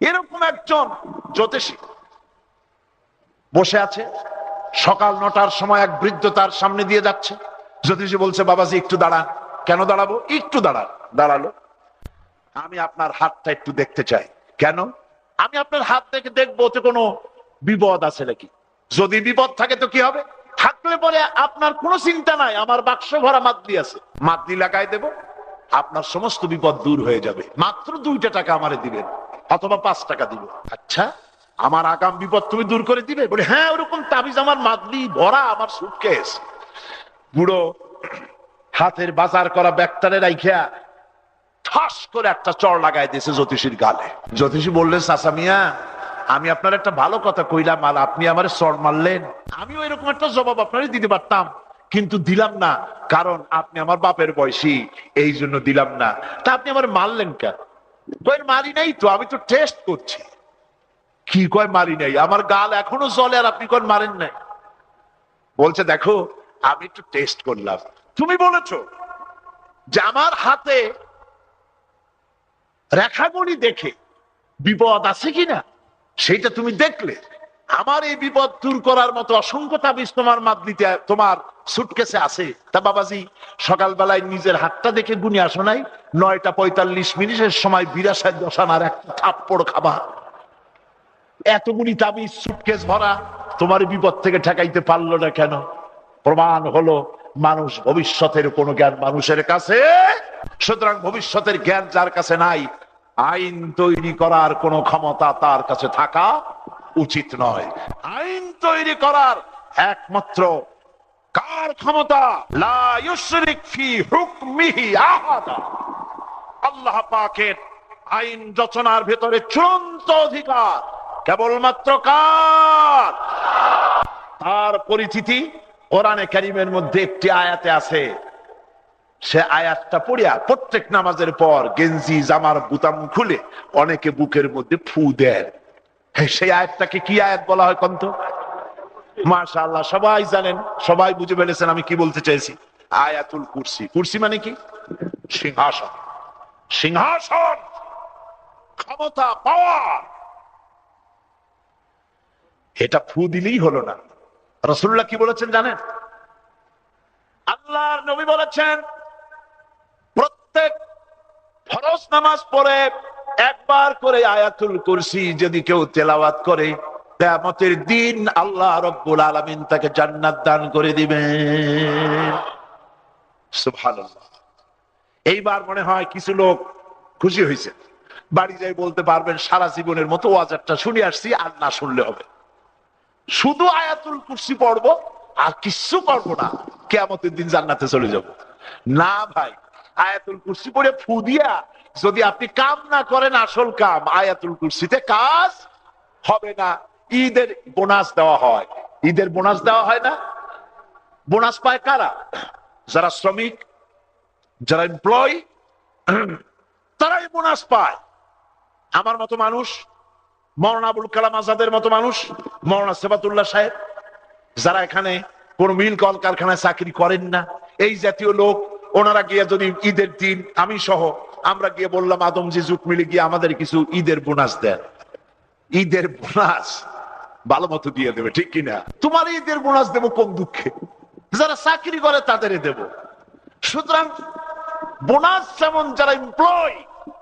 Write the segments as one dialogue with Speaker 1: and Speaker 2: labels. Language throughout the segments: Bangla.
Speaker 1: এরকম একজন জ্যোতিষী বসে আছে, সকাল 9টার সময় এক বৃদ্ধ তার সামনে দিয়ে যাচ্ছে। জ্যোতিষী বলছে, বাবাজি একটু দাঁড়ান। কেন দাঁড়াবো? একটু দাঁড়ান। দাঁড়ালো। আমি আপনার হাতটা একটু দেখতে চাই। কেন? আমি আপনার হাত থেকে দেখবো ওতে কোনো বিপদ আছে নাকি। যদি বিপদ থাকে তো কি হবে? থাকলে পরে আপনার কোনো চিন্তা নাই, আমার বাক্স ভরা মাদলি আছে, মাদলি লাগাই দেব, আপনার সমস্ত বিপদ দূর হয়ে যাবে। মাত্র 2টা টাকা আমারে দিবেন, অথবা 5 টাকা দিব। আচ্ছা, আমার আগাম বিপদ তুমি দূর করে দিবে? বলে, হ্যাঁ, ওরকম তাবিজ আমার মাদলি ভরা আমার সুটকেস। বুড়ো হাতের বাজার করা ব্যাগটারে রাইখা ঠাস করে একটা চড় লাগাই দিয়েছে জ্যোতিষীর গালে। জ্যোতিষী বললেন, চাচা মিয়া, আমি আপনার একটা ভালো কথা কইলাম আর আপনি আমার চড় মারলেন। আমি ওইরকম একটা জবাব আপনারই দিতে পারতাম, কিন্তু দিলাম না, কারণ আপনি আমার বাপের বয়সী, এই জন্য দিলাম না। তা আপনি আমার মারলেন কেন? কই, মারি নাই তো, আমি তো টেস্ট করছি। কি কয় মারি নাই? আমার গাল এখনো চলে আর আপনি কয় মারেন নাই। বলছে, দেখো, আমি একটু টেস্ট করলাম। তুমি বলেছো যে আমার হাতে রেখাগুলি দেখে বিপদ আছে কিনা, সেটা তুমি দেখলে। আমার এই বিপদ দূর করার মতো অসংখ্য তাবিজ তোমার মাদলিতে, তোমার সুটকেসে আছে। তা বাবাজি, সকালবেলায় নিজের হাতটা দেখে গুনি আসো নাই? 9টা 45 মিনিটের সময় 82 একটা থাপ্পড় খাবা। এতগুলি তাবিজ সুটকেস ভরা, তোমার বিপদ থেকে ঠেকাইতে পারলো না কেন? প্রমাণ হলো, মানুষ ভবিষ্যতের কোনো জ্ঞান মানুষের কাছে। সুতরাং ভবিষ্যতের জ্ঞান যার কাছে নাই, আইন তৈরি করার কোনো ক্ষমতা তার কাছে থাকা উচিত নয়। আইন তৈরি করার একমাত্র কার ক্ষমতা? লা ইউশরিক ফি হুকমিহি আহাদা। আল্লাহ পাকের আইন রচনার ভেতরে চূড়ান্ত অধিকার কেবলমাত্র কার? তার পরিচিতি কোরআনে কারীমের মধ্যে একটি আয়াতে আছে। সে আয়াতটা পড়িয়া প্রত্যেক নামাজের পর গেঞ্জি জামার বুতাম খুলে অনেকে বুকের মধ্যে ফু দেন। সেই আয়াতটাকে কি আয়াত বলা হয় কন্ত? মাশাআল্লাহ, সবাই জানেন, সবাই বুঝে ফেলেছেন আমি কি বলতে চাইছি। আয়াতুল কুরসি। কুরসি মানে কি? সিংহাসন। সিংহাসন, ক্ষমতা, পাওয়ার। এটা ফু দিলেই হলো না। রাসূলুল্লাহ কি বলেছেন জানেন? আল্লাহর নবী বলেছেন, প্রত্যেক ফরজ নামাজ পড়ে একবার করে আয়াতুল কুরসি যদি কেউ তেলাওয়াত করে, কিয়ামতের দিন আল্লাহ রাব্বুল আলামিন তাকে জান্নাত দান করে দিবেন। সুবহানাল্লাহ। এইবার মনে হয় কিছু লোক খুশি হয়েছে, বাড়ি যাই বলতে পারবেন সারা জীবনের মতো ওয়াজটা শুনে আসছি, আর না শুনলে হবে। শুধু আয়াতুল কুরসি পড়বো আর কিচ্ছু করবো না, কিয়ামতের দিন জান্নাতে চলে যাব। না ভাই, আয়াতুল কুরসি পড়ে ফু দিয়া যদি আপনি কাম না করেন, আসল কাম, আয়াতুল কুরসিতে কাজ হবে না। ঈদের বোনাস দেওয়া হয়। ঈদের বোনাস দেওয়া হয় না? বোনাস পায় কারা? যারা শ্রমিক, যারা এমপ্লয়, তারাই বোনাস পায়। আমার মতো মানুষ, মাওলানা আবুল কালাম আজাদের মতো মানুষ, মাওলানা সেবাতুল্লাহ সাহেব, যারা এখানে কোন মিল কল কারখানায় চাকরি করেন না, এই জাতীয় লোক, ওনারা গিয়ে যদি ঈদের দিন আমি সহ আমরা গিয়ে বললাম আদমজি জুট মিলে গিয়ে আমাদের কিছু ঈদের বোনাস দেন, ঈদের বোনাস ভালো মতো দিয়ে দেবে, ঠিক কিনা? তোমার ঈদের বোনাস দেবো কোন দুঃখে? যারা চাকরি করে তাদের দেব। সুতরাং বোনাস যেমন যারা এমপ্লয়,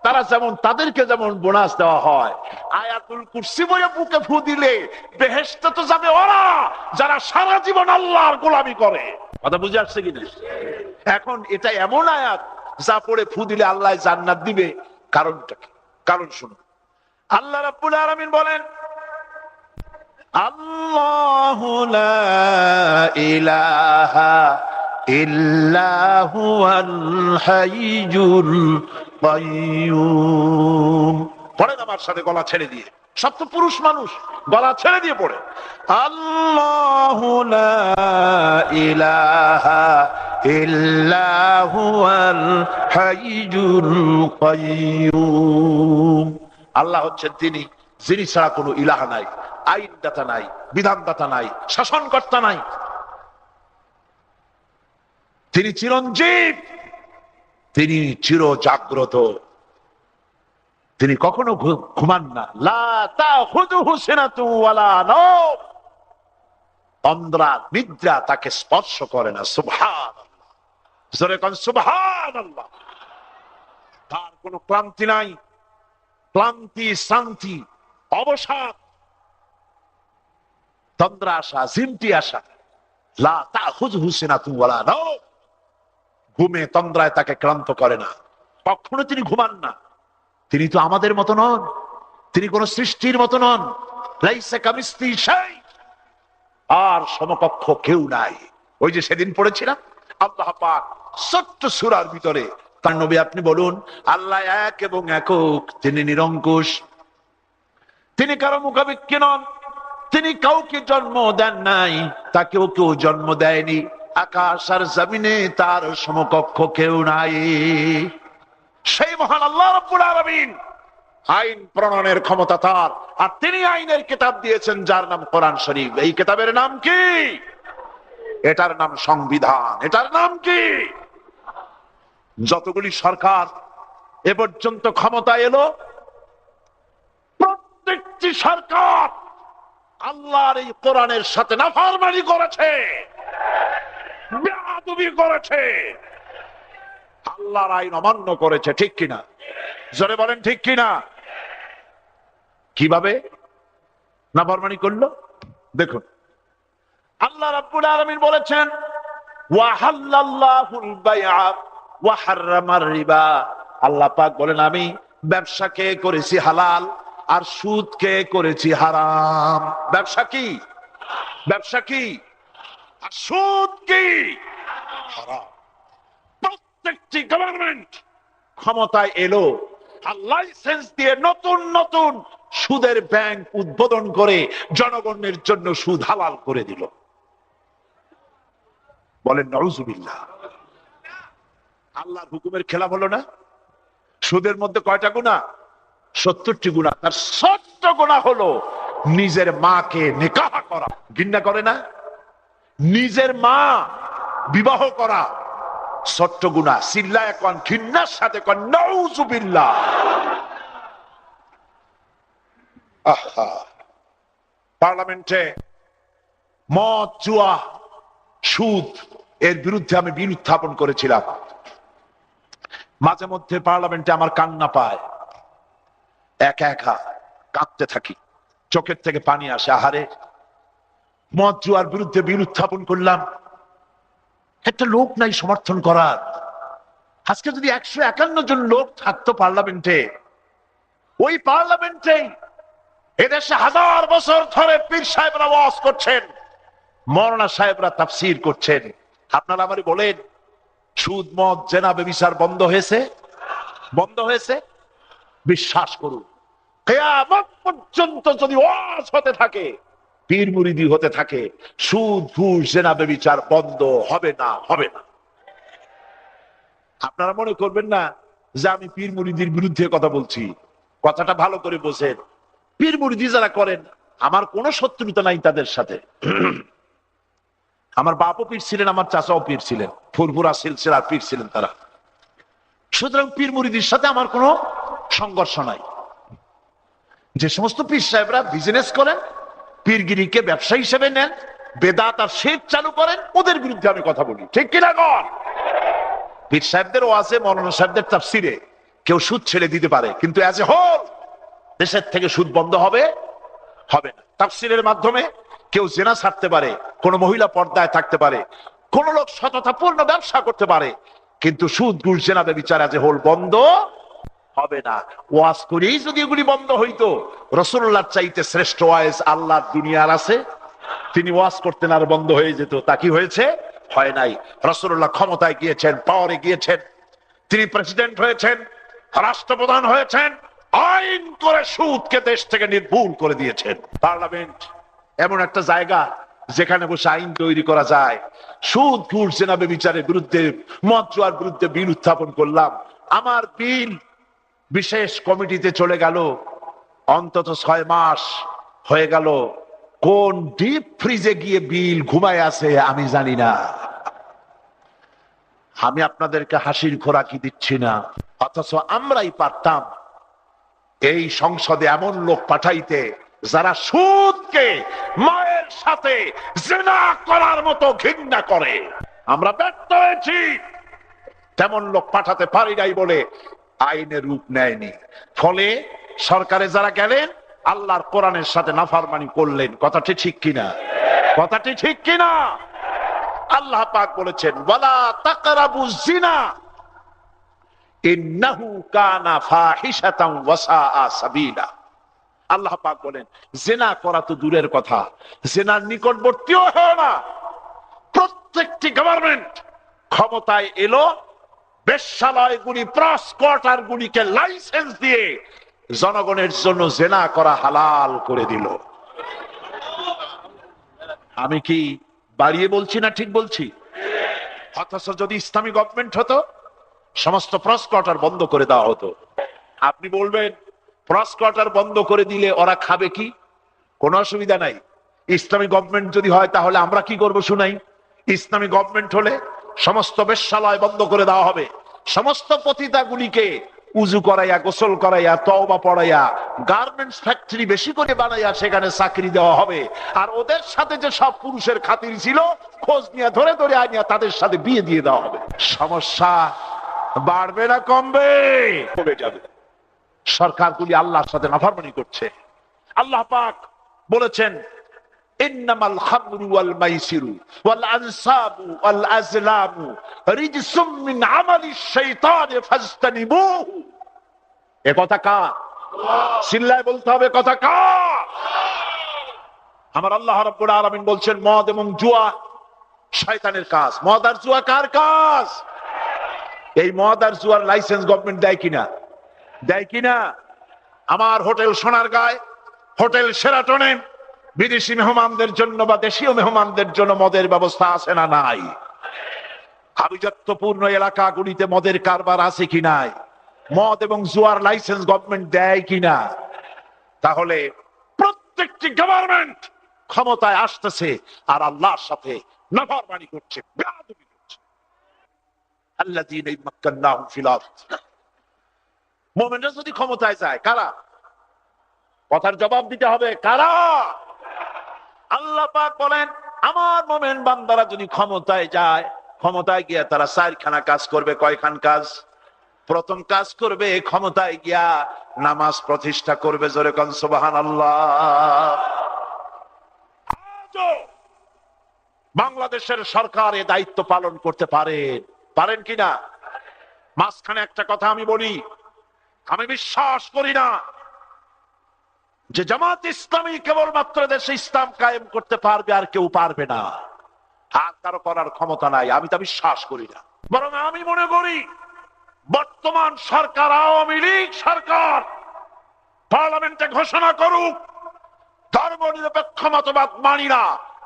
Speaker 1: তারা যেমন, তাদেরকে যেমন বোনাস দেওয়া হয়, আয়াতুল কুরসি বলে বুকে ফু দিলে বেহেশতে তো যাবে ওরা যারা সারা জীবন আল্লাহর গোলামি করে। কথা বুঝে আসছে কিনা? এখন এটা এমন আয়াত যা পড়ে ফু দিলে আল্লাহ জান্নাত দিবে। কারণটা কি? কারণ শুনুন, আল্লাহ রাব্বুল আলামিন বলেন, আল্লাহু লা ইলাহা ইল্লা হুয়াল হাইয়ুল কাইয়্যুম। পড়েন আমার সাথে গলা ছেড়ে দিয়ে, সব তো পুরুষ মানুষ, গলা ছেড়ে দিয়ে পড়ে। আল্লাহু লা ইলাহা ইল্লা হুয়াল হাইয়ুল কাইয়্যুম। আল্লাহ হচ্ছেন তিনি যিনি ছাড়া কোনো ইলাহ নাই, আইনদাতা নাই, বিধানদাতা নাই, শাসনকর্তা নাই। তিনি চিরঞ্জীব, তিনি চির জাগ্রত। তিনি কখনো ঘুমান না। লা তাখুযুহু সিনাতুন ওয়ালা নাওম, তন্দ্রা নিদ্রা তাকে স্পর্শ করে না। সুবহানাল্লাহ, জোরে কোন সুবহানাল্লাহ। তার কোনো ক্লান্তি নাই, ক্লান্তি শান্তি অবসাদ, তন্দ্রা আসা, জিমটি আসা। লা তাখুযুহু সিনাতুন ওয়ালা নাওম, ঘুমে তন্দ্রায় তাকে ক্লান্ত করে না, কখনো তিনি ঘুমান না। তিনি তো আমাদের মতো নন, তিনি কোন সৃষ্টির মতো নন। লাইসা কামিসলিহি শাই, আর সমকক্ষ কেউ নাই। ওই যে সেদিন পড়েছিলাম আল্লাহ পাক ছোট্ট সূরার ভিতরে, তার নবী আপনি বলুন আল্লাহ এক এবং একক, তিনি নিরঙ্কুশ, তিনি কারো মুখাপেক্ষী নন, তিনি কাউকে জন্ম দেন নাই, তাকেও কেউ জন্ম দেয়নি। আকাশ আর জমিনে তার সমকক্ষ কেউ নাই। সেই মহান আল্লাহ রাব্বুল আলামিন, আইন প্রণয়নের ক্ষমতা তার, আর তিনি আইনের কিতাব দিয়েছেন যার নাম কোরআন শরীফ। এই কিতাবের নাম কি? এটার নাম সংবিধান। এটার নাম কি? যতগুলি সরকার এ পর্যন্ত ক্ষমতা এলো, প্রত্যেকটি সরকার আল্লাহর এই কোরআনের সাথে নাফরমানি করেছে, বেয়াদবি করেছে, আল্লাহর আইন অমান্য করেছে। ঠিক কিনা? জোরে বলেন ঠিক কিনা? কিভাবে নাফরমানি করলো দেখুন। আল্লাহ রাব্বুল আলামিন বলেছেন ওয়া হাল্লাল্লাহুল বাইআ ওয়া হাররামার রিবা। আল্লাহ পাক বলেন আমি ব্যবসাকে করেছি হালাল আর সুদকে করেছি হারাম। ব্যবসা কি? ব্যবসা কি? আর সুদ কি? হারাম। প্রত্যেকটি গভর্নমেন্ট ক্ষমতায় এলো আর লাইসেন্স দিয়ে নতুন নতুন সুদের ব্যাংক উদ্বোধন করে জনগণের জন্য সুদ হালাল করে দিল। বলেন নাউজুবিল্লাহ। আল্লাহর হুকুমের খেলাফ হলো না? সুদের মধ্যে কয়টা গুনাহ? 70টি গুনাহ। তার 70 গুনাহ হলো নিজের মাকে নিকাহ করা। ঘৃণা করে না? নিজের মা বিবাহ করা 70 গুনাহ। চিল্লায় কোন, ঘৃণার সাথে কোন নাউজুবিল্লাহ। আহা, পার্লামেন্টে মদ, জুয়া, সুদ এর বিরুদ্ধে আমি বিল উত্থাপন করেছিলাম। মাঝে মধ্যে পার্লামেন্টে আমার কান্না পায়, একা একা কাঁদতে থাকি, চোখের থেকে পানি আসে। আহারে, মদ জুয়ার বিরুদ্ধে বিল উত্থাপন করলাম, একটা লোক নাই সমর্থন করার। আজকে যদি 151 জন লোক থাকতো পার্লামেন্টে, ওই পার্লামেন্টে এদেশে 1000 বছর ধরে পীর সাহেবরা ওয়াজ করছেন, মৌলানা সাহেবরা তাফসীর করছেন। আপনারা আমারে বলেন সুদ, মদ, জেনা, ব্যভিচার বন্ধ হয়েছে? বন্ধ হয়েছে? বিশ্বাস করুন, কিয়ামত পর্যন্ত যদি ওয়াজ হতে থাকে, পীর মুরিদি হতে থাকে, সুদ, ঘুষ, জেনা, ব্যভিচার বন্ধ হবে না, হবে না। আপনারা মনে করবেন না যে আমি পীর মুরিদির বিরুদ্ধে কথা বলছি। কথাটা ভালো করে বোঝেন। পীর মুরিদি যারা করেন, আমার কোনো শত্রুতা নাই তাদের সাথে। আমার বাপও পীর ছিলেন, আমার চাচাও পীর ছিলেন, ফুরফুরা সিলসিলার পীর ছিলেন তারা। সুতরাং পীর মুরিদির সাথে আমার কোনো সংঘর্ষ নাই। যে সমস্ত পীর সাহেবরা বিজনেস করেন, পীরগিরিকে ব্যবসা হিসেবে নেন, বেদাত আর শিরক চালু করেন, ওদের বিরুদ্ধে আমি কথা বলি। ঠিক কিনা কর? পীর সাহেবদের ওয়াজে, মৌলানা সাহেবদের তাফসিরে কেউ সুদ ছেড়ে দিতে পারে, কিন্তু অ্যাজ এ হোল দেশের থেকে সুদ বন্ধ হবে? হবে না। তাফসিরের মাধ্যমে কেউ জেনা ছাড়তে পারে, কোন মহিলা পর্দায় থাকতে পারে, কোন লোক সততাপূর্ণ ব্যবসা করতে পারে, কিন্তু সুদ, ঘুষ, জেনা, ব্যভিচার অ্যাজ এ হোল বন্ধ হবে না। ওয়াজ করেই যদি এগুলি বন্ধ হইতো, রাসূলুল্লাহর চাইতে শ্রেষ্ঠ ওয়াজ আল্লাহর দুনিয়ার আছে? তিনি ওয়াজ করতেন আর বন্ধ হয়ে যেত। তা কি হয়েছে? হয় নাই। রাসূলুল্লাহ ক্ষমতায় গিয়েছেন, পাওয়ারে গিয়েছেন, তিনি প্রেসিডেন্ট হয়েছেন, রাষ্ট্রপ্রধান হয়েছেন, আইন করে সুদকে দেশ থেকে নির্মূল করে দিয়েছেন। পার্লামেন্ট এমন একটা জায়গা যেখানে বসে আইন তৈরি করা যায়। সুদ, ঘুষ, জেনা, ব্যভিচারের বিরুদ্ধে, মদ জুয়ার বিরুদ্ধে বিল উত্থাপন করলাম। আমার বিল বিশেষ কমিটিতে চলে গেল, অন্তত 6 মাস হয়ে গেল। কোন ডিপ ফ্রিজে গিয়ে বিল ঘুমায় আছে আমি জানি না। আমি আপনাদেরকে হাসির খোরাকি দিচ্ছি না, অথচ আমরাই পারতাম এই সংসদে এমন লোক পাঠাইতে যারা সুদকে মায়ের সাথে জিনা করার মতো ঘৃণা করে। আমরা ব্যর্থ হয়েছি, তেমন লোক পাঠাতে পারি নাই বলে আইনের রূপ নেয়নি। ফলে সরকারে যারা গেলেন আল্লাহর কোরআনের সাথে নাফরমানি করলেন। কথাটি ঠিক কিনা? কথাটি ঠিক কিনা? আল্লাহ পাক বলেছেন ওয়ালা তাকরাবুজ জিনা ইন্নাহু কানা ফাহিশাতান ওয়া সাআ সাবিলা। আল্লাহ পাক বলেন জিনা করা তো দূরের কথা, জিনার নিকটবর্তীও হয় না। প্রত্যেকটি গভর্নমেন্ট ক্ষমতায় এলো, বেশ্যালয়গুলি প্রসকোয়ার্টারগুলিকে লাইসেন্স দিয়ে জনগণের জন্য জিনা করা হালাল করে দিল। আমি কি বাড়িয়ে বলছি না ঠিক বলছি? অথচ যদি ইসলামী গভর্নমেন্ট হতো সমস্ত প্রসকোয়ার্টার বন্ধ করে দেওয়া হতো। আপনি বলবেন প্রসকোয়ার্টার বন্ধ করে দিলে ওরা খাবে কি? কোনো অসুবিধা নাই। ইসলামী গভর্নমেন্ট যদি হয় তাহলে আমরা কি করব শুনাই। ইসলামী গভর্নমেন্ট হলে সমস্ত বেশ্যালয় বন্ধ করে দেওয়া হবে, সমস্ত পতিতাগুলিকে উজু করাইয়া, গোসল করাইয়া, তওবা পড়াইয়া, গার্মেন্টস ফ্যাক্টরি বেশি করে বানাইয়া সেখানে চাকরি দেওয়া হবে। আর ওদের সাথে যে সব পুরুষের খাতির ছিল খোঁজ নিয়ে ধরে ধরে আনিয়া তাদের সাথে বিয়ে দিয়ে দেওয়া হবে। সমস্যা বাড়বে না কমবে? কমে যাবে। সরকারগুলি আল্লাহর সাথে নাফরমানি করছে। আল্লাহ পাক বলেছেন ইন্নামাল খামরু ওয়াল মাইসিরু ওয়াল আনসাবু ওয়াল আজলামু রিজসুম মিন আমালিশ শাইতানি ফাজতানিবুহু। এ কথা কার? চিল্লায় বলতে হবে কথা কার? আমার আল্লাহ রাব্বুল আলামিন বলছেন মদ এবং জুয়া শয়তানের কাজ। মদ আর জুয়া কার কাজ? এই মদ আর জুয়ার লাইসেন্স গভর্নমেন্ট দেয় কিনা? দেয় কিনা? আমার হোটেল সোনারগাঁয়, হোটেল শেরাটনে বিদেশি মেহমানদের জন্য বা দেশীয় মেহমানদের জন্য মদের ব্যবস্থা আছে না নাই? আভিজাত্যপূর্ণ এলাকাগুলিতে মদের কারবার আছে কি নাই? মদ এবং জুয়ার লাইসেন্স গভর্নমেন্ট দেয় কিনা? তাহলে প্রত্যেকটি গভর্নমেন্ট ক্ষমতায় আসতেছে আর আল্লাহর সাথে নাফরমানি করছে, বেয়াদবি করছে। আল্লাযীনা মাক্কান্নাহুম ফিল আরদ। মুমিনরা যদি ক্ষমতায় যায়, কারা? কথার জবাব দিতে হবে, কারা? আল্লাহ পাক বলেন আমার মুমিন বান্দারা যদি ক্ষমতায় যায়, ক্ষমতায় গিয়া তারা চারখানা কাজ করবে। কয়খান কাজ? প্রথম কাজ করবে ক্ষমতায় গিয়া নামাজ প্রতিষ্ঠা করবে। জোরে কোন সুবহানাল্লাহ। বাংলাদেশের সরকার এ দায়িত্ব পালন করতে পারেন কিনা? মাঝখানে একটা কথা আমি বলি, আমি বিশ্বাস করি না যে জামাত ইসলামী কেবলমাত্র দেশে ইসলাম কায়েম করতে পারবে আর কেউ পারবে না। আর কারো করার ক্ষমতা নাই, আমি তা বিশ্বাস করি না। বরং আমি মনে করি বর্তমান সরকার, আওয়ামী লীগ সরকার, পার্লামেন্টে ঘোষণা করুক ধর্ম নিরপেক্ষ মতবাদ মানি না।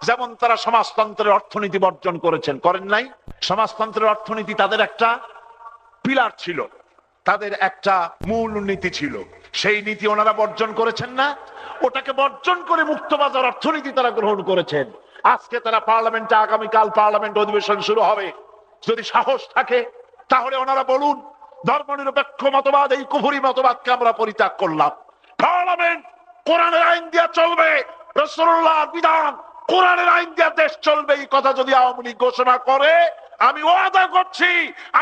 Speaker 1: যেমন তারা সমাজতন্ত্রের অর্থনীতি বর্জন করেছেন, করেন নাই? সমাজতন্ত্রের অর্থনীতি তাদের একটা পিলার ছিল, তাদের একটা মূল নীতি ছিল। সেই নীতি ওনারা বর্জন করেছেন না? ওটাকে বর্জন করে মুক্তবাজার অর্থনীতি তারা গ্রহণ করেছেন। আজকে তারা পার্লামেন্টে, আগামীকাল পার্লামেন্ট অধিবেশন শুরু হবে, যদি সাহস থাকে তাহলে ওনারা বলুন ধর্মনিরপেক্ষ মতবাদ, এই কুফরি মতবাদকে আমরা পরিত্যাগ করলাম। পার্লামেন্ট কোরআনের আইন দিয়া চলবে, রাসূলুল্লাহর বিধান, কোরআনের আইন দিয়া দেশ চলবে, এই কথা যদি আওয়ামী লীগ ঘোষণা করে, আমি ওয়াদা করছি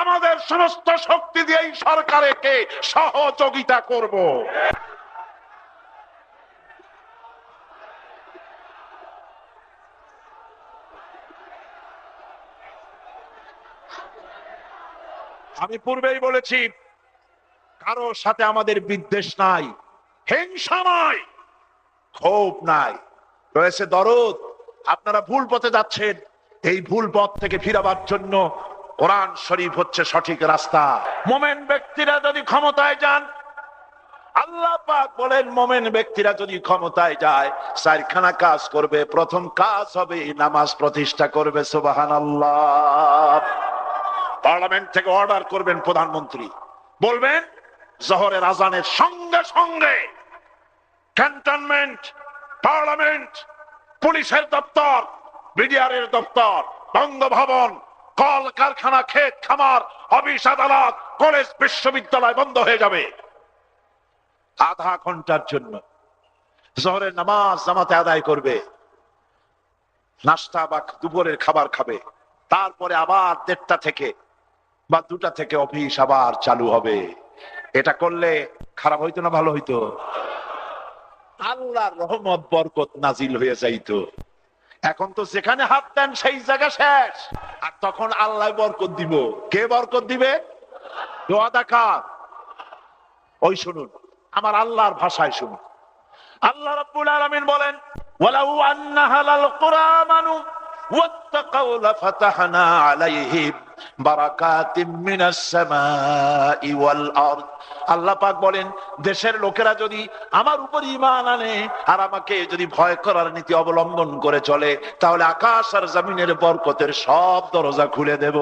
Speaker 1: আমাদের সমস্ত শক্তি দিয়ে এই সরকারকে সহযোগিতা করব। আমি পূর্বেই বলেছি কারো সাথে আমাদের বিদ্বেষ নাই, হিংসা নাই, ক্ষোভ নাই, রয়েছে দরদ। আপনারা ভুল পথে যাচ্ছেন, এই ভুল পথ থেকে ফিরাবার জন্য কোরআন শরীফ হচ্ছে সঠিক রাস্তা। মোমেন ব্যক্তিরা যদি ক্ষমতায় যান, আল্লাহ পাক বলেন মোমেন ব্যক্তিরা যদি ক্ষমতায় যায় চারখানা কাজ করবে। প্রথম কাজ হবে নামাজ প্রতিষ্ঠা করবে। সুবহানাল্লাহ। পার্লামেন্ট থেকে অর্ডার করবেন প্রধানমন্ত্রী, বলবেন জোহরের আজানের সঙ্গে সঙ্গে ক্যান্টনমেন্ট, পার্লামেন্ট, পুলিশের দপ্তর, বিডিআরের দপ্তর, বঙ্গভবন, কল কারখানা, ক্ষেত খামার, অফিস আদালত, কলেজ বিশ্ববিদ্যালয় বন্ধ হয়ে যাবে। আধা ঘন্টার জন্য জোহরের নামাজ জামাতে আদায় করবে, নাস্তা বা দুপুরের খাবার খাবে, তারপরে আবার 1:30 থেকে বা 2টা থেকে অফিস আবার চালু হবে। এটা করলে খারাপ হইতো না ভালো হইতো? আল্লাহর রহমত বরকত নাজিল হয়ে যাইতো। এখন তো যেখানে হাত দেন সেই জায়গা শেষ। আর তখন আল্লাহ বরকত দিব। কে বরকত দিবে? ওয়াদা কার? ওই শুনুন, আমার আল্লাহর ভাষায় শুনুন। আল্লাহ রাব্বুল আলামিন বলেন, ওয়ালাউ আন্না হালাল কুরআমানু ওয়াত্তাকাউ লাফাতাহনা আলাইহিম বারাকাতিম মিনাস সামাই ওয়াল আরদ। আল্লাহ পাক বলেন, দেশের লোকেরা যদি আমার উপর ঈমান আনে আর আমাকে যদি ভয় করার নীতি অবলম্বন করে চলে, তাহলে আকাশ আর জমিনের বরকতের সব দরজা খুলে দেব।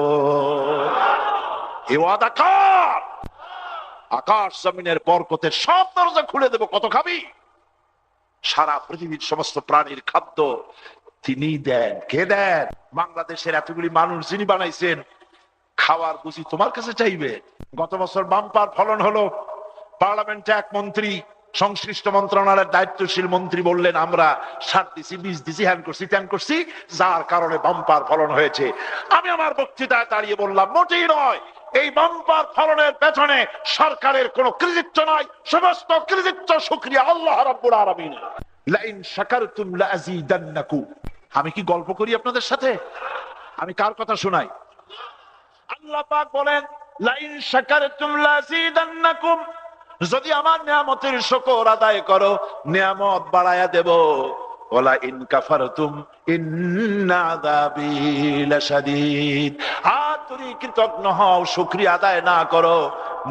Speaker 1: এই ওয়াদা কার? আকাশ জমিনের বরকতের সব দরজা খুলে দেব। কত খাবি? সারা পৃথিবীর সমস্ত প্রাণীর খাদ্য তিনি দেন। কে দেন? বাংলাদেশের এতগুলি মানুষ যিনি বানাইছেন, খাওয়ার বুঝি তোমার কাছে চাইবে? গত বছর বাম্পার ফলন হলো। পার্লামেন্টে এক মন্ত্রী, সংশ্লিষ্ট মন্ত্রণালয়ের দায়িত্বশীল মন্ত্রী বললেন, আমরা সার দিছি, বীজ দিছি, হ্যান করছি, ত্যান করছি, যার কারণে বাম্পার ফলন হয়েছে। আমি আমার বক্তৃতায় দাঁড়িয়ে বললাম, মোটেই নয়। এই বাম্পার ফলনের পেছনে সরকারের কোনো কৃতিত্ব নাই, সমস্ত কৃতিত্ব শুকরিয়া আল্লাহ রাব্বুল আলামিনের। লাইন শাকারতুম লাযীদান্নাকুম। আমি কি গল্প করি আপনাদের সাথে? আমি কার কথা শোনাই? আল্লাহ পাক বলেন, লাইন শাকারতুম লাযীদান্নাকুম, যদি আমার নিয়ামতের শুকর আদায় করো, নিয়ামত বাড়ায়া দেব। ওয়ালা ইন কাফারতুম ইন্না আযাবী লাশাদীদ। আর তুমি কৃতজ্ঞ হও, শুকরিয়া আদায় না করো,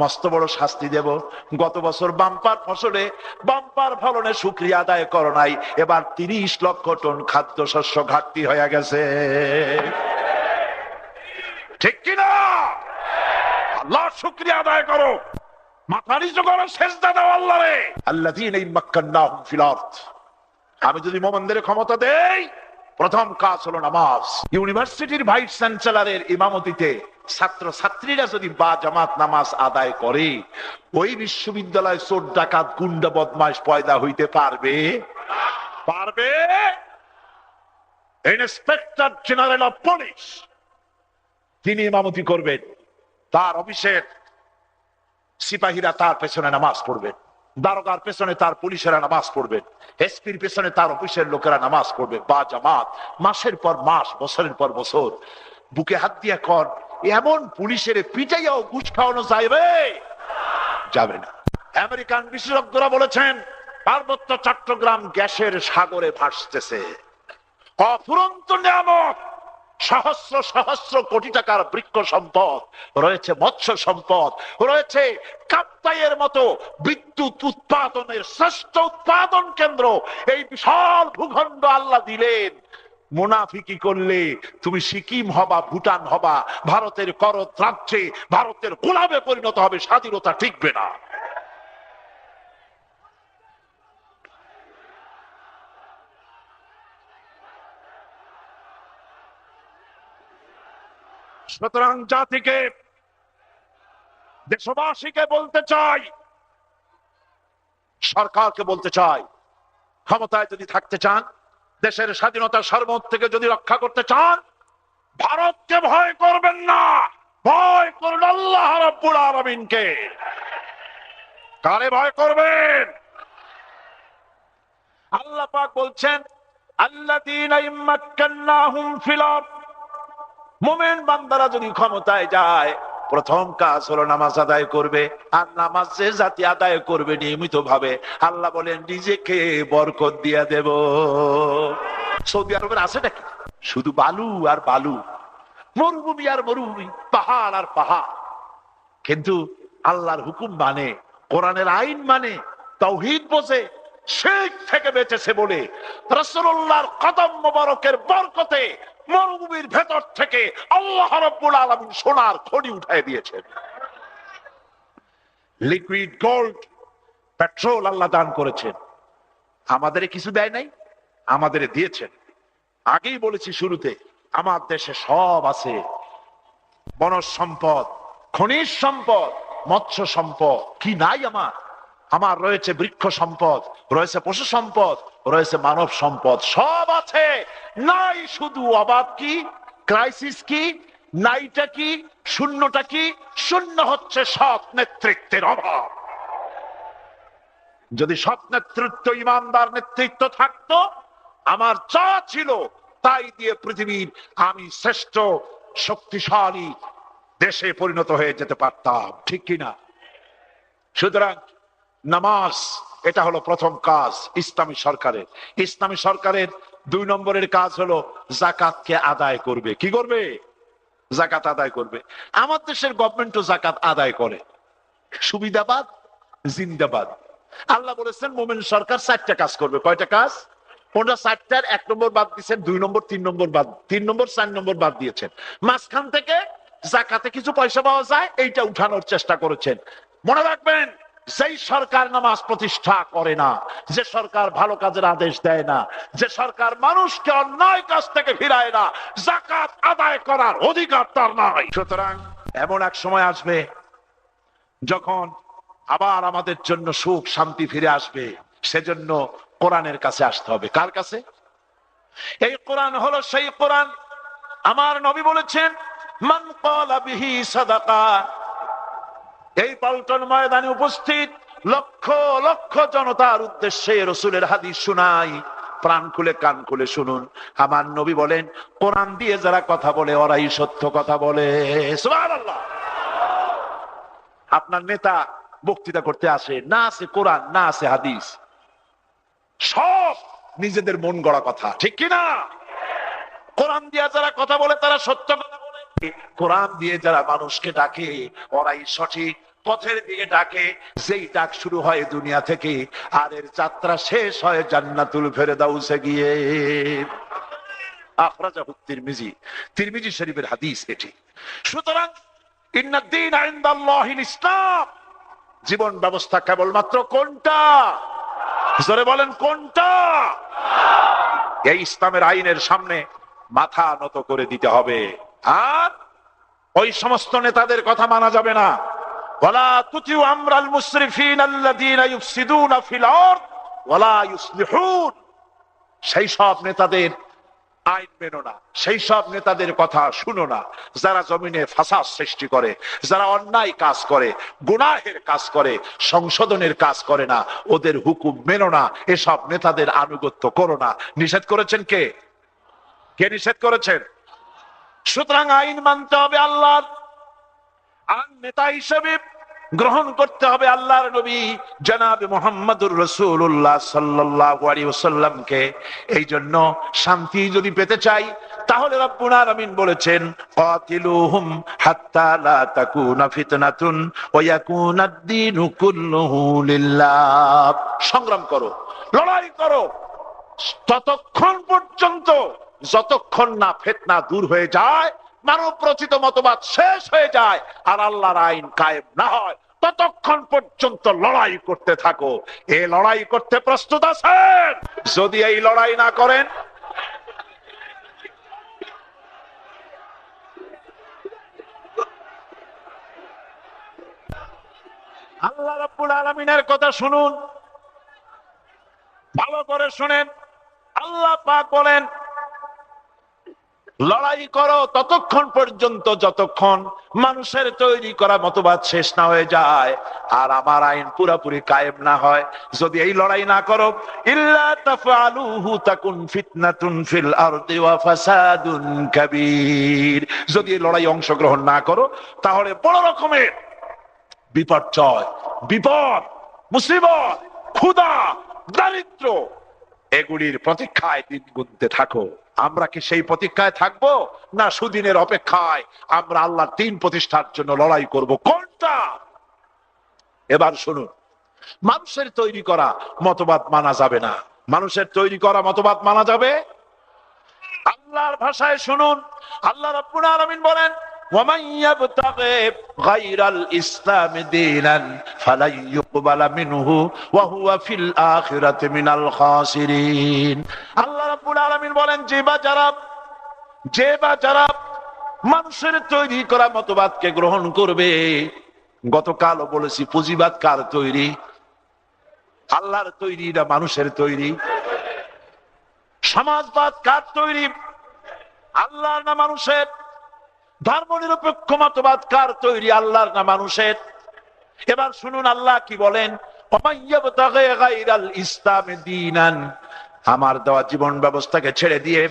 Speaker 1: মস্ত বড় শাস্তি দেব। গত বছর বাম্পার ফসলে, বাম্পার ফলনে শুকরিয়া আদায় করো নাই, এবার 30 লক্ষ টন খাদ্যশস্য ঘাটতি হয়ে গেছে। ঠিক কিনা? আল্লাহ শুকরিয়া আদায় করো, মাথা নিচু করো, সেজদা দাও আল্লাহরে। আল্লাযীনা ইম্মাক্কান্নাহুম ফিল আরদ। আমি যদি মুমিনদের ক্ষমতা দেই, প্রথম কাজ হলো নামাজ। ইউনিভার্সিটির ভাইস চ্যান্সেলরের ইমামতিতে ছাত্র ছাত্রীরা যদি বা জামাত নামাজ আদায় করে, ওই বিশ্ববিদ্যালয় চোর ডাকাত গুন্ডা বদমাশ পয়দা হইতে পারবে? পারবে? ইন্সপেক্টর জেনারেল অফ পুলিশ তিনি ইমামতি করবেন, তার অফিসের সিপাহীরা তার পেছনে নামাজ পড়বেন, দারোগার পেছনে তার পুলিশেরা নামাজ পড়বেন, এসপির পেছনে তার অফিসের লোকেরা নামাজ পড়বে। বা জামাত মাসের পর মাস, বছরের পর বছর বুকে হাত দিয়া কর, এমন পুলিশের পিটাইয়াও ঘুষ খাওয়ানো যাবে? যাবে না। আমেরিকান বিশেষজ্ঞরা বলেছেন, পার্বত্য চট্টগ্রাম গ্যাসের সাগরে ভাসতেছে। অফুরন্ত নিয়ামত, সহস্র সহস্র কোটি টাকার বৃক্ষ সম্পদ রয়েছে, মৎস্য সম্পদ রয়েছে, কাপ্তাইয়ের মতো বিদ্যুৎ উৎপাদনের শ্রেষ্ঠ উৎপাদন কেন্দ্র। এই বিশাল ভূখণ্ড আল্লাহ দিলেন। মুনাফিকি করলে তুমি সিকিম হবা, ভুটান হবা, ভারতের করদ রাজ্যে, ভারতের গোলামে পরিণত হবে, স্বাধীনতা টিকবে না। সুতরাং জাতিকে, দেশবাসীকে বলতে চাই, সরকারকে বলতে চাই, ক্ষমতায় যদি থাকতে চান, দেশের স্বাধীনতা সার্বভৌম থেকে যদি রক্ষা করতে চান, ভারতকে ভয় করবেন না, ভয় করুন আল্লাহ রাব্বুল আলামিনকে। কারে ভয় করবেন? আল্লাহ পাক বলছেন, আল্লাযীনা ইম্মাক্কান্নাহুম ফিল আরদ। মুমিন বান্দারা যদি ক্ষমতায় যায়, প্রথম কাজ হলো নামাজ আদায় করবে। আর নামাজ যে জাতি আদায় করবে নিয়মিত ভাবে, আল্লাহ বলেন নিজেকে বরকত দিয়ে দেব। সৌদি আরবের আছে নাকি? শুধু বালু আর বালু, মরুভূমি আর মরুভূমি, পাহাড় আর পাহাড়। কিন্তু আল্লাহর হুকুম মানে, কোরআনের আইন মানে, তাওহীদ বোঝে, শিরক থেকে বেঁচেছে বলে রাসূলুল্লাহর কদম মোবারকের বরকতে মরুভূমির ভেতর থেকে আল্লাহ রাব্বুল আলামিন সোনার খনি উঠায় দিয়েছেন। লিকুইড গোল্ড, পেট্রোল আল্লাহ দান করেছেন। আমাদের কিছু দেয় নাই, আমাদের দিয়েছেন। আগেই বলেছি শুরুতে, আমার দেশে সব আছে, বনজ সম্পদ, খনিজ সম্পদ, মৎস্য সম্পদ। কি নাই আমার? আমার রয়েছে বৃক্ষ সম্পদ, রয়েছে পশু সম্পদ, রয়েছে মানব সম্পদ, সব আছে। নাই শুধু অভাব কি, ক্রাইসিস কি, নাইটা কি, শূন্যটা কি? শূন্য হচ্ছে সৎ নেতৃত্বের অভাব। যদি সৎ নেতৃত্ব, ইমানদার নেতৃত্ব থাকতো, আমার যা ছিল তাই দিয়ে পৃথিবীর আমি শ্রেষ্ঠ শক্তিশালী দেশে পরিণত হয়ে যেতে পারতাম, ঠিক কিনা? সুতরাং নামাজ, এটা হলো প্রথম কাজ ইসলামী সরকারের। ইসলামী সরকারের 2 নম্বরের কাজ হলো যাকাতকে আদায় করবে। কি করবে? যাকাত আদায় করবে। আমার দেশের গভর্নমেন্টও যাকাত আদায় করে। সুবিধাবাদ, জিন্দাবাদ। আল্লাহ বলেছেন মোমেন সরকার 4টা কাজ করবে। কয়টা কাজ? 4টার 1 নম্বর বাদ দিয়েছেন, 2 নম্বর 3 নম্বর বাদ, 3 নম্বর 4 নম্বর বাদ দিয়েছেন। মাঝখান থেকে যাকাতে কিছু পয়সা পাওয়া যায়, এইটা উঠানোর চেষ্টা করেছেন। মনে রাখবেন, যেই সরকার নামাজ প্রতিষ্ঠা করে না, যে সরকার ভালো কাজের আদেশ দেয় না, যে সরকার মানুষকে অন্যায় কাজ থেকে ফিরায় না, যাকাত আদায় করার অধিকার তার নাই। সুতরাং এমন এক সময় আসবে যখন আবার আমাদের জন্য সুখ শান্তি ফিরে আসবে। সেজন্য কোরআনের কাছে আসতে হবে। কার কাছে? এই কোরআন হলো সেই কোরআন। আমার নবী বলেছেন, মান ক্বালা বিহি সাদাকা। এই পল্টন ময়দানে উপস্থিত লক্ষ লক্ষ জনতার উদ্দেশ্যে রাসূলের হাদিস শোনাই, প্রাণ খুলে কান খুলে শুনুন। আমার নবী বলেন, কোরআন দিয়ে যারা কথা বলে ওরাই সত্য কথা বলে। সুবহানাল্লাহ। আপনার নেতা বক্তৃতা করতে আসে, না আছে কোরআন, না আছে হাদিস, সব নিজেদের মন গড়া কথা, ঠিক কিনা? কোরআন দিয়ে যারা কথা বলে তারা সত্য কথা বলে। কোরআন দিয়ে যারা মানুষকে ডাকে ওরাই সঠিক পথের দিকে ডাকে। যেই ডাক শুরু হয় দুনিয়া থেকে, আর এর যাত্রা শেষ হয় জান্নাতুল ফেরদাউসে গিয়ে। আখরাজাহু তিরমিজি, তিরমিজি শরীফের হাদিস এটি। সুতরাং ইন্নাদ-দীন ইনদাল্লাহিল ইসলাম। জীবন ব্যবস্থা কেবলমাত্র কোনটা? জোরে বলেন, কোনটা? এই ইসলামের আইনের সামনে মাথা নত করে দিতে হবে। আর ওই সমস্ত নেতাদের কথা মানা যাবে না। ওয়ালা তুতিউ আমরাল মুসরিফিন আল্লাযীনা ইউফসিদুনা ফিল আরদ ওয়ালা ইউসলিহুন। সেই সব নেতাদের আইন মেনো না, সেই সব নেতাদের কথা শুনো না যারা জমিনে ফাসাদ সৃষ্টি করে, যারা অন্যায় কাজ করে, গুনাহের কাজ করে, সংশোধনের কাজ করে না, ওদের হুকুম মেনো না। এসব নেতাদের আনুগত্য করো না। নিষেধ করেছেন কে? কে নিষেধ করেছেন? সুতরাং আইন মানতে হবে আল্লাহর। আর নেতা হিসেবে গ্রহণ করতে হবে আল্লাহর নবী জনাবে মুহাম্মদুর রাসূলুল্লাহ সাল্লাল্লাহু আলাইহি ওয়াসাল্লামকে। এই জন্য শান্তি যদি পেতে চাই, তাহলে রব্বুল আলামিন বলেছেন, কাতিলুহুম হাত্তা লা তাকুনা ফিতনাতুন ওয়া ইয়াকুনাদ-দীনু কুল্লুহু লিল্লাহ। সংগ্রাম করো, লড়াই করো ততক্ষণ পর্যন্ত যতক্ষণ না ফিতনা দূর হয়ে যায়, মানব রচিত মতবাদ শেষ হয়ে যায়, আর আল্লাহর আইন কায়েম না হয়, ততক্ষণ পর্যন্ত লড়াই করতে থাকো। এই লড়াই করতে প্রস্তুত আছেন? যদি এই লড়াই না করেন, আল্লাহ রাব্বুল আলামিনের কথা শুনুন, ভালো করে শুনেন। আল্লাহ পাক বলেন, লড়াই করো ততক্ষণ পর্যন্ত যতক্ষণ মানুষের তৈরি করা মতবাদ শেষ না হয়ে যায়, আর আমার আইন পুরোপুরি কায়েম না হয়। যদি এই লড়াই না করো, ইল্লা তাফআলুহু তাকুন ফিতনাতুন ফিল আরদি ওয়া ফাসাদুন কাবীর। যদি এই লড়াই অংশগ্রহণ না করো, তাহলে বড় রকমের বিপর্যয়, বিপদ, মুসিবত, ক্ষুধা, দারিদ্র, এগুলির প্রতীক্ষায় দিন গুনতে থাকো। আমরা কি সেই প্রতীক্ষায় থাকবো, না সুদিনের অপেক্ষায় আমরা আল্লাহর দ্বীন প্রতিষ্ঠার জন্য লড়াই করব? কোনটা? এবার শুনুন, মানুষের তৈরি করা মতবাদ মানা যাবে না। মানুষের তৈরি করা মতবাদ মানা যাবে আল্লাহর ভাষায়। শুনুন, আল্লাহ রাব্বুল আলামিন বলেন, ومن يبتغي غير الإسلام دينا فلن يقبل منه وهو في الآخرة من الخاسرين। আল্লাহ রাব্বুল আলামিন বলেন, যে বা যারা মানুষের তৈরি করা মতবাদকে গ্রহণ করবে। গতকালও বলেছি, পুঁজিবাদ কার তৈরি? আল্লাহর তৈরি না মানুষের তৈরি? সমাজবাদ কার তৈরি? আল্লাহর না মানুষের? ধর্মনিরপেক্ষ মতবাদ কার তৈরি? আল্লাহর না মানুষের? এবার শুনুন আল্লাহ কি বলেন, আমার দেওয়া জীবন ব্যবস্থাকে ছেড়ে দিয়ে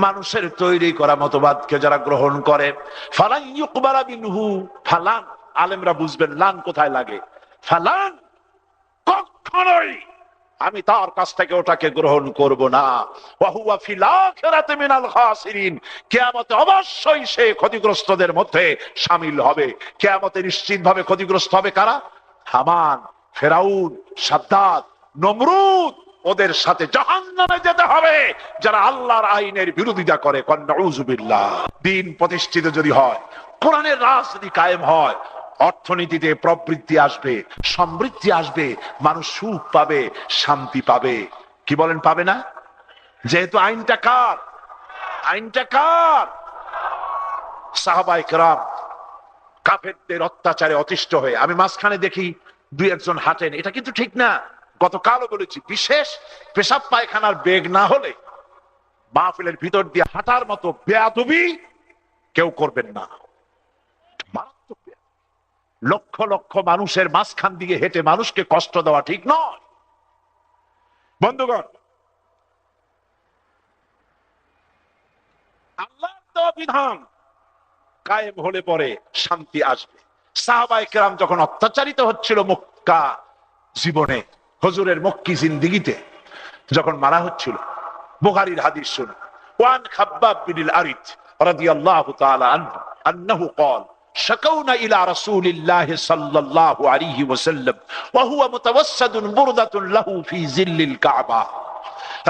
Speaker 1: মানুষের তৈরি করা মতবাদকে যারা গ্রহণ করে, ফালান ইউকবালা মিনহু, ফালান আলেমরা বুঝবেন লান কোথায় লাগে। ফালান কখনোই আমি তার কাছ থেকে ওটাকে গ্রহণ করব না। ওয়া হুয়া ফিল আখিরাতি মিনাল খাসিরিন, কিয়ামতে অবশ্যই সে ক্ষতিগ্রস্তদের মধ্যে শামিল হবে। কিয়ামতে নিশ্চিতভাবে ক্ষতিগ্রস্ত হবে কারা? হামান, ফেরাউন, সাদ্দাত, নমরুদ, ওদের সাথে জাহান্নামে যেতে হবে যারা আল্লাহর আইনের বিরোধিতা করে। নাউযুবিল্লাহ। দিন প্রতিষ্ঠিত যদি হয়, কোরআনের রাজ যদি কায়েম হয়, অর্থনীতিতে প্রবৃদ্ধি আসবে, সমৃদ্ধি আসবে, মানুষ সুখ পাবে, শান্তি পাবে। কি বলেন পাবে না? যেহেতু আইনটা কার? আইনটা কার? সাহাবায়ে কেরাম কাফেরদের অত্যাচারে অতিষ্ঠ হয়ে, আমি মাঝখানে দেখি দুই একজন হাঁটেন, এটা কিন্তু ঠিক না। গতকালও বলেছি, বিশেষ পেশাব পায়খানার বেগ না হলে মাহফিলের ভিতর দিয়ে হাঁটার মতো বেয়াদবি কেউ করবেন না। মারাত্মক বেয়াদবি। লক্ষ লক্ষ মানুষের মাঝখান দিয়ে হেঁটে মানুষকে কষ্ট দেওয়া ঠিক নয়। বন্ধুগণ, আল্লাহর দেওয়া বিধান কায়েম হলে পরে শান্তি আসবে। সাহাবায়ে কেরাম যখন অত্যাচারিত হচ্ছিল মক্কা জীবনে, হুজুরের মক্কি জিন্দেগিতে যখন মারা হচ্ছিল, বুখারীর হাদিস শুনুন, ওয়ান খাব্বাব বিন আরিদ রাদিয়াল্লাহু তাআলা আনহু আন্নাহু ক্বাল শাকাউনা ইলা রাসূলিল্লাহ সাল্লাল্লাহু আলাইহি ওয়াসাল্লাম ওয়া হুয়া মুতাওয়াসসাদুন বুরদাতুন লাহু ফি জিল্লিল কাবা।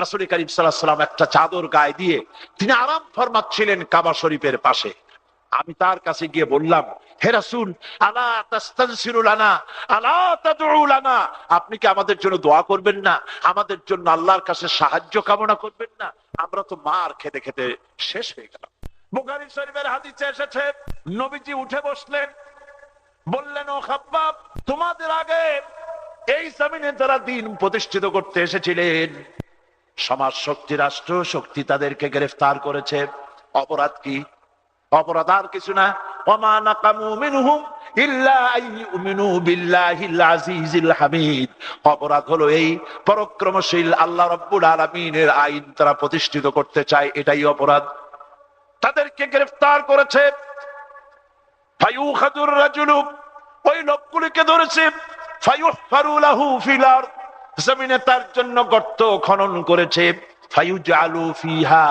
Speaker 1: রাসূল কারীম সাল্লাল্লাহু আলাইহি ওয়াসাল্লাম একটা চাদর গায়ে দিয়ে তিনি আরাম ফরমাচ্ছিলেন কাবা শরীফের পাশে। আমি তার কাছে গিয়ে বললাম, হে রাসূল, আলা তাস্তানসিরু লানা, আলা তাদউ লানা, আপনি কি আমাদের জন্য দোয়া করবেন না? আমাদের জন্য আল্লাহর কাছে সাহায্য কামনা করবেন না? আমরা তো মার খেতে খেতে শেষ হয়ে গেলাম। বুখারী শরীফের হাদিসে এসেছে, নবীজি উঠে বসলেন, বললেন, ও খাব্বাব, তোমাদের আগে এই জমিনে যারা দিন প্রতিষ্ঠিত করতে এসেছিলেন, সমাজ শক্তি, রাষ্ট্র শক্তি তাদেরকে গ্রেফতার করেছে। অপরাধ কি? অপরাধ আর কিছু না। ওমা নাকামু মিনহুম ইল্লা আইয়ুমিনু বিল্লাহিল আজিজিল হামিদ। অপরাধ হলো এই, পরাক্রমশীল আল্লাহ রাব্বুল আলামিনের আইন তারা প্রতিষ্ঠিত করতে চায়, এটাই অপরাধ। তাদেরকে গ্রেফতার করেছে। ফায়ুখাদুর রাজুলু, ওই লোকগুলিকে ধরেছে। ফায়ুহফারু লাহু ফিল আরদ, জমিনে তার জন্য গর্ত খনন করেছে। ফায়ুজআলু ফিহা,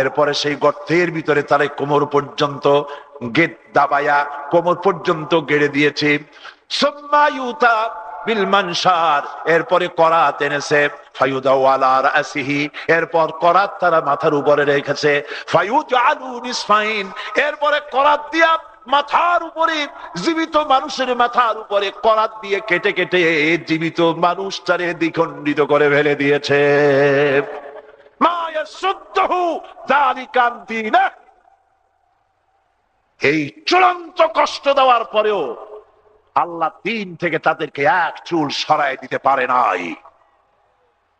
Speaker 1: এরপরে সেই গর্তের ভিতরে তারে কোমর পর্যন্ত গেট দাবায়া কোমর পর্যন্ত গেড়ে দিয়েছে। সুম্মা ইউতা বিল মানশার, এরপরে করাত এনেছে। ফায়ুদাউ আলা রাসিহি, এরপর করাত তারা মাথার উপরে রেখেছে। ফায়ুজআলু নিসফাইন, এরপরে করাত দিয়া মাথার উপরে, জীবিত মানুষের মাথার উপরে করাত দিয়ে কেটে কেটে জীবিত মানুষটারে দ্বিখণ্ডিত করে ফেলে দিয়েছে। এই চূড়ান্ত কষ্ট দেওয়ার পরেও আল্লাহ দিন থেকে তাদেরকে এক চুল সরায় দিতে পারে নাই।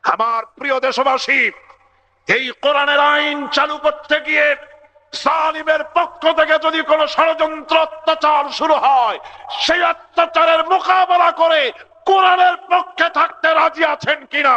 Speaker 1: আমার প্রিয় দেশবাসী, এই কোরআনের আইন চালু করতে গিয়ে জালিমের পক্ষ থেকে যদি কোন ষড়যন্ত্র, অত্যাচার শুরু হয়, সেই অত্যাচারের মোকাবেলা করে কোরআনের পক্ষে থাকতে রাজি আছেন কিনা?